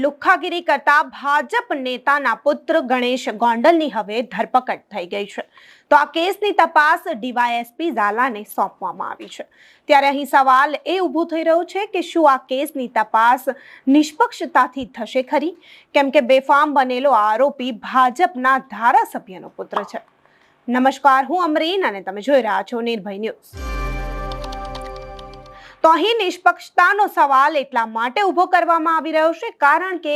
લુખ્ખાગીરી કરતા ભાજપ નેતાના પુત્ર ગણેશ ગોંડલની હવે ધરપકડ થઈ ગઈ છે. તો આ કેસની તપાસ ડીવાયએસપી ઝાલાને સોંપવામાં આવી છે. ત્યારે અહીં સવાલ એ ઊભો થઈ રહ્યો છે કે શું આ કેસની તપાસ નિષ્પક્ષતાથી થશે ખરી? કેમ કે બેફામ બનેલો આરોપી ભાજપના ધારાસભ્યનો પુત્ર છે. નમસ્કાર, હું અમરીન અને તમે જોઈ રહ્યા છો નિર્ભય ન્યૂઝ. તો અહીં નિષ્પક્ષતાનો સવાલ એટલા માટે ઊભો કરવામાં આવી રહ્યો છે કારણ કે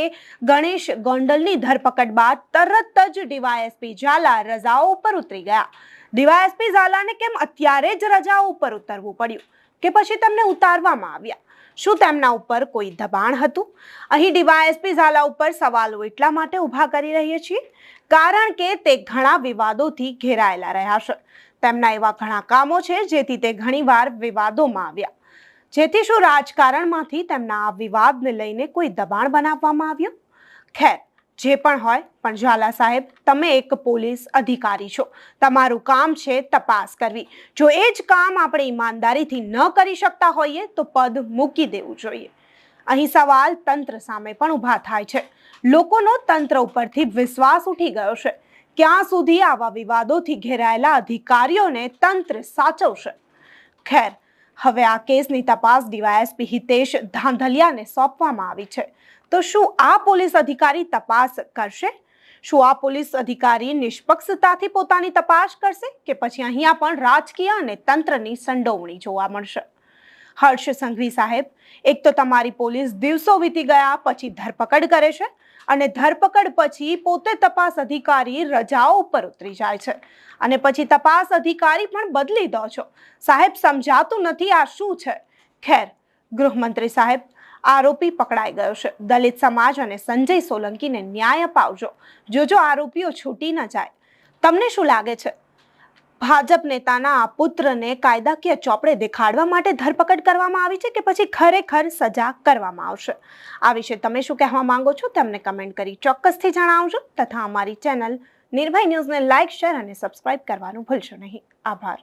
ગણેશ ગોંડલની ધરપકડ બાદ તરત જ ડીવાયએસપી ઝાલા રજાઓ ઉપર ઉતરી ગયા. ડીવાયએસપી ઝાલાને કેમ અત્યારે જ રજાઓ ઉપર ઉતરવું પડ્યું કે પછી તેમને ઉતારવામાં આવ્યા? શું તેમના ઉપર કોઈ દબાણ હતું? અહીં ડીવાયએસપી ઝાલા ઉપર સવાલો એટલા માટે ઊભા કરી રહીએ છીએ કારણ કે તે ઘણા વિવાદોથી ઘેરાયેલા રહ્યા છે. તેમના એવા ઘણા કામો છે જેથી તે ઘણીવાર વિવાદોમાં આવ્યા. જેથી શું રાજકારણમાંથી તેમના આ વિવાદને લઈને કોઈ દબાણ બનાવવામાં આવ્યું? ખેર, જે પણ હોય, પણ ઝાલા સાહેબ, તમે એક પોલીસ અધિકારી છો. તમારું કામ છે તપાસ કરવી. જો એ જ કામ આપણે ઈમાનદારીથી ન કરી શકતા હોઈએ તો પદ મૂકી દેવું જોઈએ. અહીં સવાલ તંત્ર સામે પણ ઊભા થાય છે. લોકોનો તંત્ર ઉપરથી વિશ્વાસ ઉઠી ગયો છે. ક્યાં સુધી આવા વિવાદોથી ઘેરાયેલા અધિકારીઓને તંત્ર સાચવશે? ખેર, હવે આ કેસની તપાસ ડીવાયએસપી હિતેશ ધાંધલિયાને સોંપવામાં આવી છે. તો શું આ પોલીસ અધિકારી તપાસ કરશે? શું આ પોલીસ અધિકારી નિષ્પક્ષતાથી પોતાની તપાસ કરશે કે પછી અહીંયા પણ રાજકીય અને તંત્રની સંડોવણી જોવા મળશે? હર્ષ સંઘવી સાહેબ, એક તો તમારી પોલીસ દિવસો વીતી ગયા પછી ધરપકડ કરે છે અને ધરપકડ પછી પોતે તપાસ અધિકારી રજાઓ ઉપર ઉતરી જાય છે અને પછી તપાસ અધિકારી પણ બદલી દો છો. સાહેબ, સમજાતું નથી આ શું છે? ખેર, ગૃહમંત્રી સાહેબ, આરોપી પકડાઈ ગયો છે. દલિત સમાજ અને સંજય સોલંકીને ન્યાય અપાવજો. જોજો આરોપીઓ છૂટી ન જાય. તમને શું લાગે છે, ભાજપ નેતાના આ પુત્રને કાયદાકીય ચોપડે દેખાડવા માટે ધરપકડ કરવામાં આવી છે કે પછી ખરેખર સજા કરવામાં આવશે? આ વિશે તમે શું કહેવા માંગો છો તેમને કમેન્ટ કરી ચોક્કસથી જણાવજો. તથા અમારી ચેનલ નિર્ભય ન્યૂઝને લાઇક, શેર અને સબસ્ક્રાઇબ કરવાનું ભૂલશો નહીં. આભાર.